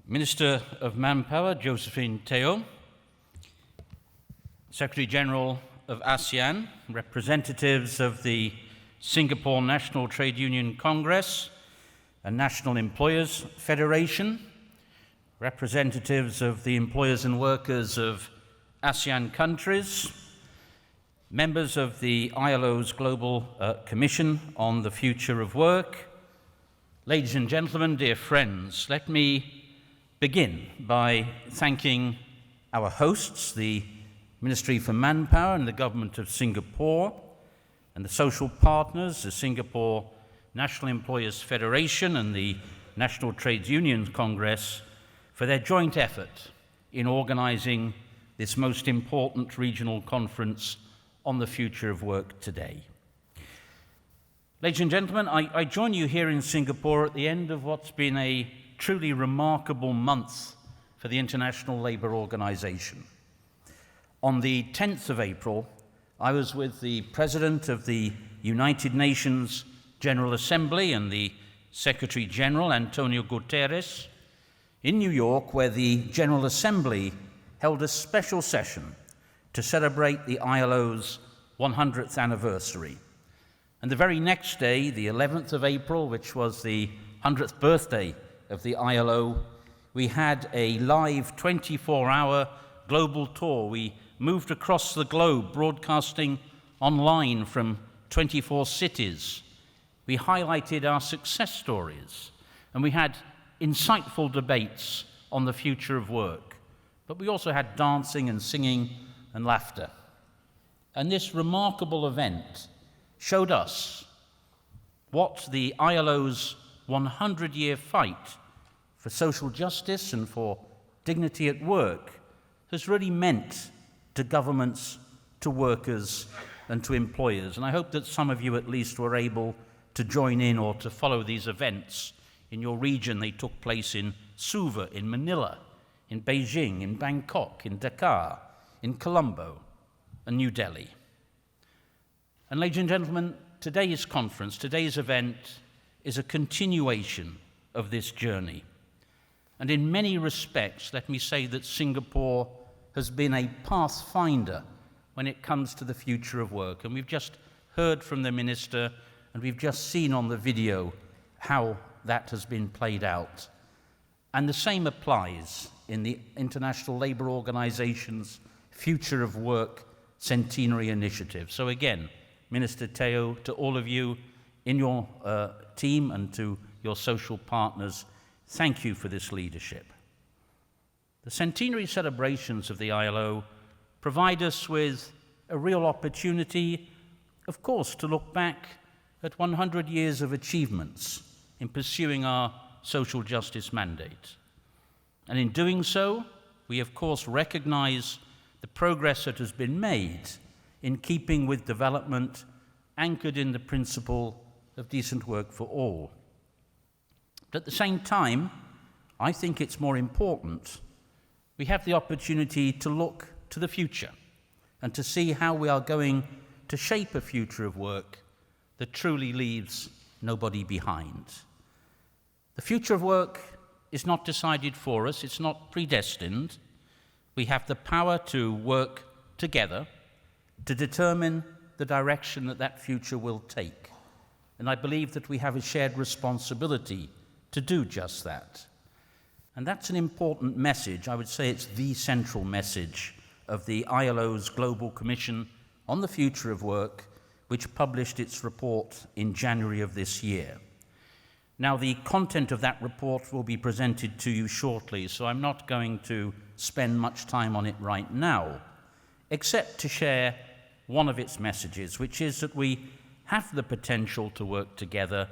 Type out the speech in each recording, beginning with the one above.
Minister of Manpower, Josephine Teo, Secretary-General of ASEAN, representatives of the Singapore National Trade Union Congress and National Employers Federation, representatives of the employers and workers of ASEAN countries, members of the ILO's Global Commission on the Future of Work, ladies and gentlemen, dear friends, let me begin by thanking our hosts, the Ministry for Manpower and the Government of Singapore, and the social partners, the Singapore National Employers Federation and the National Trades Union Congress, for their joint effort in organizing this most important regional conference on the future of work today. Ladies and gentlemen, I join you here in Singapore at the end of what's been a truly remarkable month for the International Labour Organization. On the 10th of April, I was with the President of the United Nations General Assembly and the Secretary General, Antonio Guterres, in New York, where the General Assembly held a special session to celebrate the ILO's 100th anniversary. And the very next day, the 11th of April, which was the 100th birthday of the ILO, we had a live 24-hour global tour. We moved across the globe, broadcasting online from 24 cities. We highlighted our success stories, and we had insightful debates on the future of work. But we also had dancing and singing and laughter. And this remarkable event showed us what the ILO's 100-year fight for social justice and for dignity at work has really meant to governments, to workers, and to employers. And I hope that some of you at least were able to join in or to follow these events in your region. They took place in Suva, in Manila, in Beijing, in Bangkok, in Dakar, in Colombo, and New Delhi. And ladies and gentlemen, today's conference, today's event, is a continuation of this journey. And in many respects, let me say that Singapore has been a pathfinder when it comes to the future of work. And we've just heard from the Minister, and we've just seen on the video how that has been played out. And the same applies in the International Labour Organization's Future of Work Centenary Initiative. So again, Minister Teo, to all of you in your team and to your social partners, thank you for this leadership. The centenary celebrations of the ILO provide us with a real opportunity, of course, to look back at 100 years of achievements in pursuing our social justice mandate. And in doing so, we of course recognize the progress that has been made in keeping with development anchored in the principle of decent work for all. But at the same time, I think it's more important we have the opportunity to look to the future and to see how we are going to shape a future of work that truly leaves nobody behind. The future of work is not decided for us, it's not predestined. We have the power to work together to determine the direction that that future will take. And I believe that we have a shared responsibility to do just that. And that's an important message. I would say it's the central message of the ILO's Global Commission on the Future of Work, which published its report in January of this year. Now, the content of that report will be presented to you shortly, so I'm not going to spend much time on it right now, except to share one of its messages, which is that we have the potential to work together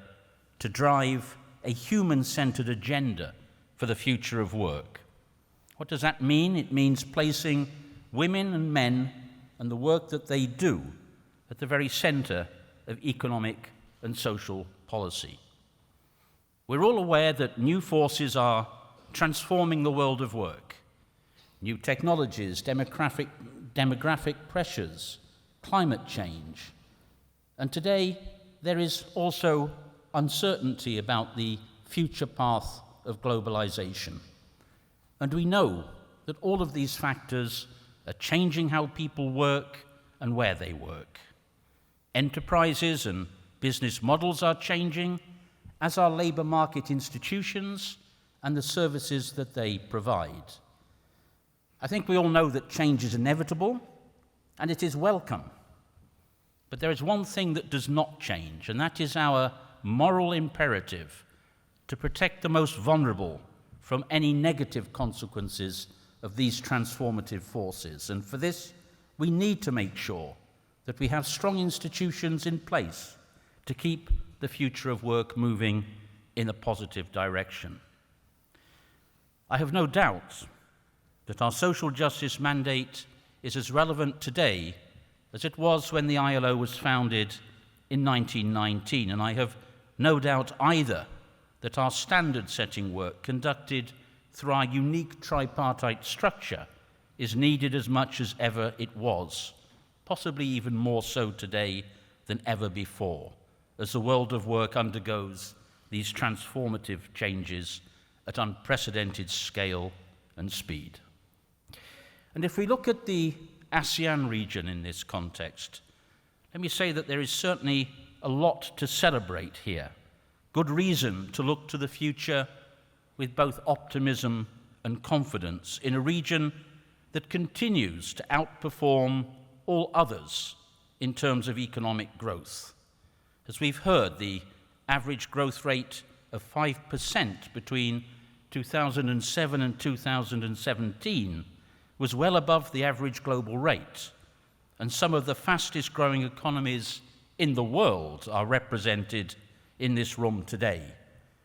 to drive a human-centered agenda for the future of work. What does that mean? It means placing women and men and the work that they do at the very center of economic and social policy. We're all aware that new forces are transforming the world of work. New technologies, demographic pressures, climate change. And today, there is also uncertainty about the future path of globalization. And we know that all of these factors are changing how people work and where they work. Enterprises and business models are changing, as are labour market institutions and the services that they provide. I think we all know that change is inevitable and it is welcome. But there is one thing that does not change, and that is our moral imperative to protect the most vulnerable from any negative consequences of these transformative forces. And for this, we need to make sure that we have strong institutions in place to keep the future of work moving in a positive direction. I have no doubt that our social justice mandate is as relevant today as it was when the ILO was founded in 1919, and I have no doubt either that our standard-setting work conducted through our unique tripartite structure is needed as much as ever it was, possibly even more so today than ever before, as the world of work undergoes these transformative changes at unprecedented scale and speed. And if we look at the ASEAN region in this context, let me say that there is certainly a lot to celebrate here. Good reason to look to the future with both optimism and confidence in a region that continues to outperform all others in terms of economic growth. As we've heard, the average growth rate of 5% between 2007 and 2017 was well above the average global rate, and some of the fastest growing economies in the world are represented in this room today,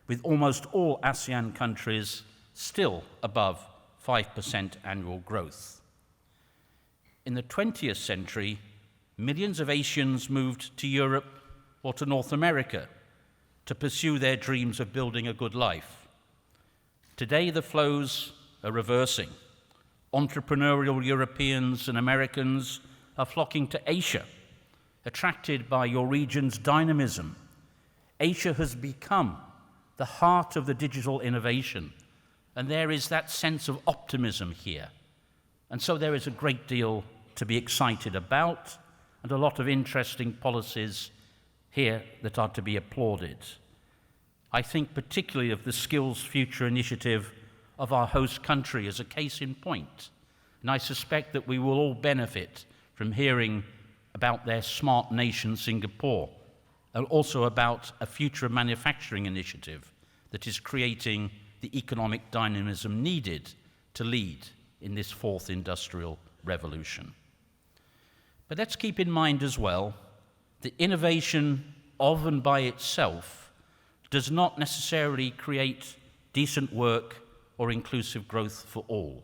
with almost all ASEAN countries still above 5% annual growth. In the 20th century, millions of Asians moved to Europe or to North America to pursue their dreams of building a good life. Today, the flows are reversing. Entrepreneurial Europeans and Americans are flocking to Asia, attracted by your region's dynamism. Asia has become the heart of the digital innovation, and there is that sense of optimism here. And so there is a great deal to be excited about, and a lot of interesting policies here that are to be applauded. I think particularly of the Skills Future initiative of our host country as a case in point, and I suspect that we will all benefit from hearing about their Smart Nation Singapore, and also about a future manufacturing initiative that is creating the economic dynamism needed to lead in this fourth industrial revolution. But let's keep in mind as well that innovation of and by itself does not necessarily create decent work or inclusive growth for all.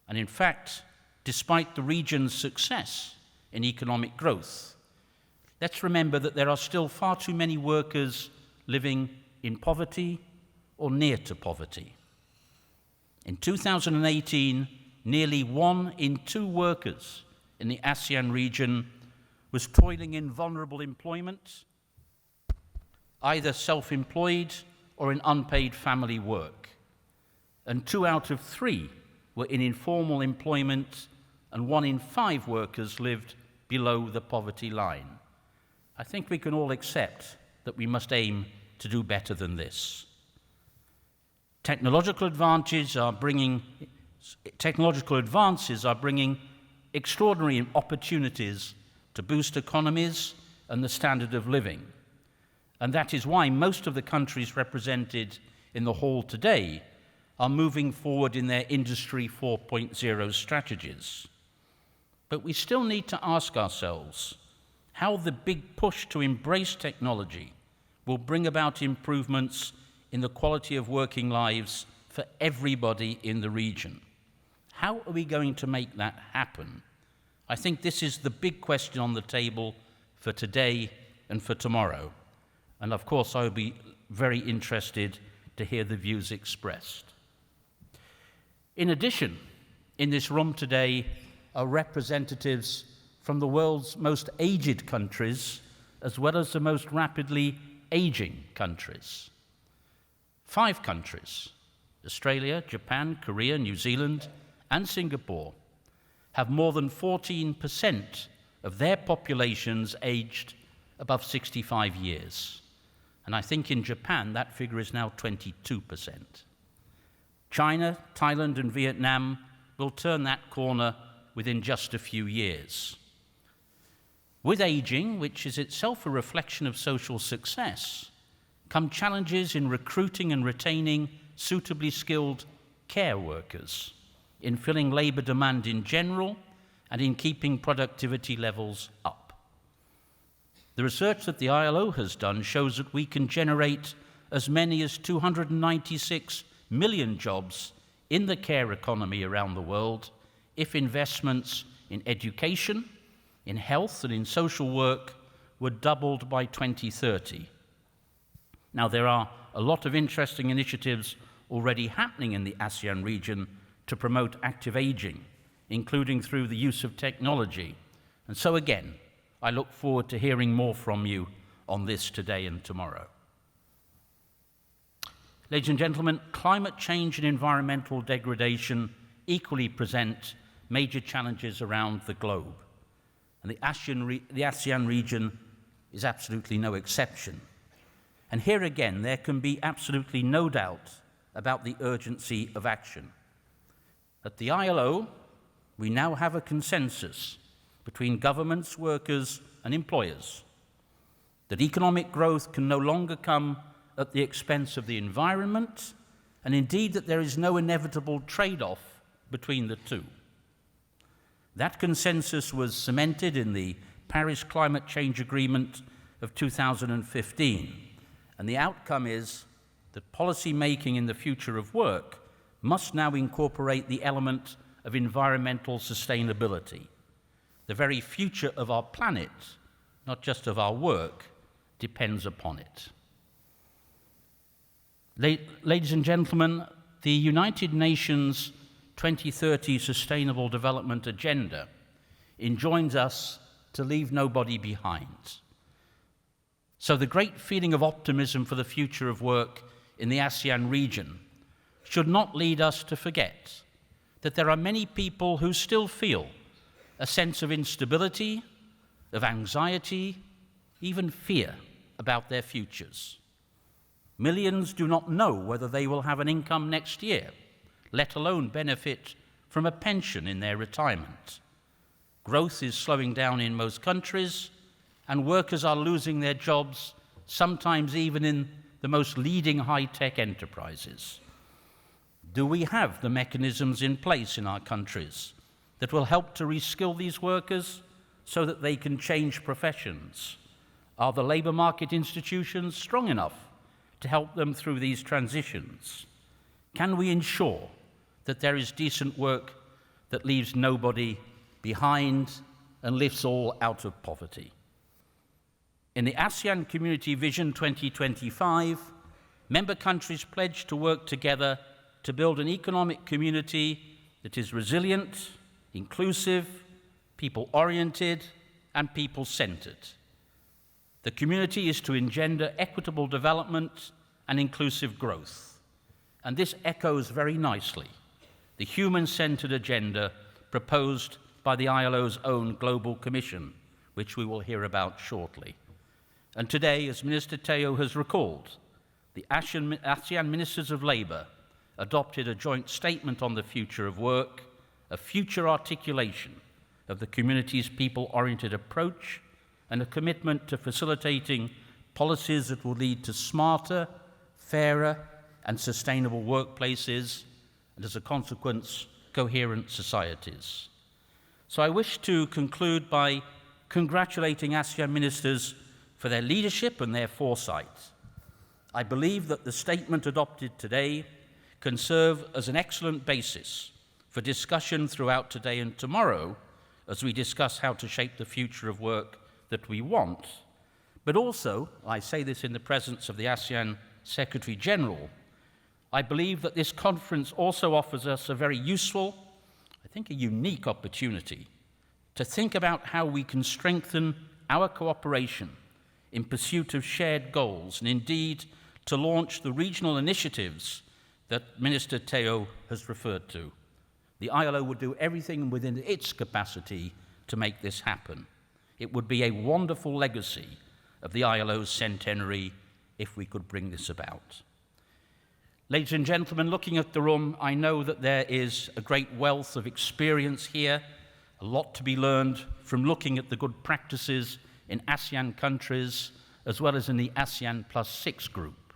And in fact, despite the region's success in economic growth, let's remember that there are still far too many workers living in poverty or near to poverty. In 2018, nearly 1 in 2 workers in the ASEAN region was toiling in vulnerable employment, either self-employed or in unpaid family work. And 2 out of 3 were in informal employment, and 1 in 5 workers lived below the poverty line. I think we can all accept that we must aim to do better than this. Technological advances are bringing extraordinary opportunities to boost economies and the standard of living. And that is why most of the countries represented in the hall today are moving forward in their Industry 4.0 strategies. But we still need to ask ourselves how the big push to embrace technology will bring about improvements in the quality of working lives for everybody in the region. How are we going to make that happen? I think this is the big question on the table for today and for tomorrow. And of course, I would be very interested to hear the views expressed. In addition, in this room today are representatives from the world's most aged countries, as well as the most rapidly aging countries. 5 countries, Australia, Japan, Korea, New Zealand, and Singapore have more than 14% of their populations aged above 65 years. And I think in Japan that figure is now 22%. China, Thailand, and Vietnam will turn that corner within just a few years. With aging, which is itself a reflection of social success, come challenges in recruiting and retaining suitably skilled care workers, in filling labour demand in general, and in keeping productivity levels up. The research that the ILO has done shows that we can generate as many as 296 million jobs in the care economy around the world if investments in education, in health, and in social work were doubled by 2030. Now, there are a lot of interesting initiatives already happening in the ASEAN region to promote active aging, including through the use of technology. And so again, I look forward to hearing more from you on this today and tomorrow. Ladies and gentlemen, climate change and environmental degradation equally present major challenges around the globe. And the ASEAN region is absolutely no exception. And here again, there can be absolutely no doubt about the urgency of action. At the ILO, we now have a consensus between governments, workers, and employers that economic growth can no longer come at the expense of the environment, and indeed that there is no inevitable trade-off between the two. That consensus was cemented in the Paris Climate Change Agreement of 2015, and the outcome is that policy making in the future of work must now incorporate the element of environmental sustainability. The very future of our planet, not just of our work, depends upon it. Ladies and gentlemen, the United Nations 2030 Sustainable Development Agenda enjoins us to leave nobody behind. So the great feeling of optimism for the future of work in the ASEAN region should not lead us to forget that there are many people who still feel a sense of instability, of anxiety, even fear about their futures. Millions do not know whether they will have an income next year, let alone benefit from a pension in their retirement. Growth is slowing down in most countries, and workers are losing their jobs, sometimes even in the most leading high-tech enterprises. Do we have the mechanisms in place in our countries that will help to reskill these workers so that they can change professions? Are the labour market institutions strong enough to help them through these transitions? Can we ensure that there is decent work that leaves nobody behind and lifts all out of poverty? In the ASEAN Community Vision 2025, member countries pledge to work together to build an economic community that is resilient, inclusive, people-oriented, and people-centered. The community is to engender equitable development and inclusive growth. And this echoes very nicely the human-centered agenda proposed by the ILO's own Global Commission, which we will hear about shortly. And today, as Minister Teo has recalled, the ASEAN Ministers of Labour adopted a joint statement on the future of work, a future articulation of the community's people-oriented approach, and a commitment to facilitating policies that will lead to smarter, fairer, and sustainable workplaces, and as a consequence, coherent societies. So I wish to conclude by congratulating ASEAN ministers for their leadership and their foresight. I believe that the statement adopted today can serve as an excellent basis for discussion throughout today and tomorrow as we discuss how to shape the future of work that we want. But also, I say this in the presence of the ASEAN Secretary General, I believe that this conference also offers us a very useful, I think a unique opportunity to think about how we can strengthen our cooperation in pursuit of shared goals, and indeed to launch the regional initiatives that Minister Teo has referred to. The ILO would do everything within its capacity to make this happen. It would be a wonderful legacy of the ILO's centenary if we could bring this about. Ladies and gentlemen, looking at the room, I know that there is a great wealth of experience here, a lot to be learned from looking at the good practices in ASEAN countries, as well as in the ASEAN +6 group.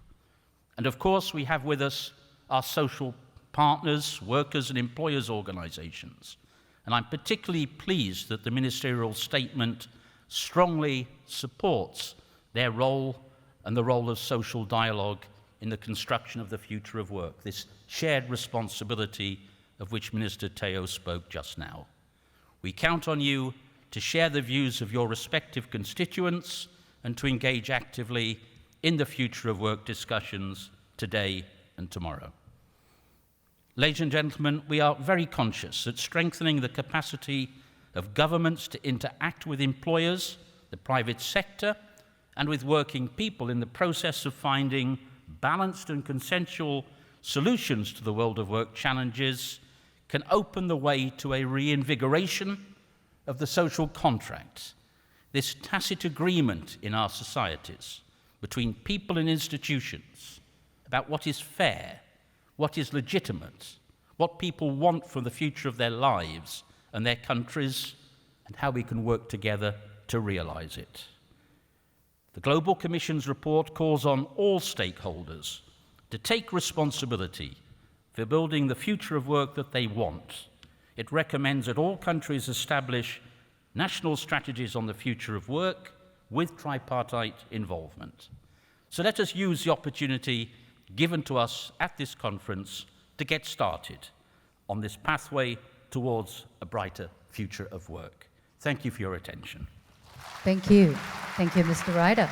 And of course, we have with us our social partners, workers and employers organizations. And I'm particularly pleased that the ministerial statement strongly supports their role and the role of social dialogue in the construction of the future of work, this shared responsibility of which Minister Teo spoke just now. We count on you to share the views of your respective constituents and to engage actively in the future of work discussions today and tomorrow. Ladies and gentlemen, we are very conscious that strengthening the capacity of governments to interact with employers, the private sector, and with working people in the process of finding balanced and consensual solutions to the world of work challenges can open the way to a reinvigoration of the social contract, this tacit agreement in our societies between people and institutions about what is fair, what is legitimate, what people want for the future of their lives and their countries, and how we can work together to realize it. The Global Commission's report calls on all stakeholders to take responsibility for building the future of work that they want. It recommends that all countries establish national strategies on the future of work with tripartite involvement. So let us use the opportunity given to us at this conference to get started on this pathway towards a brighter future of work. Thank you for your attention. Thank you. Thank you, Mr. Ryder.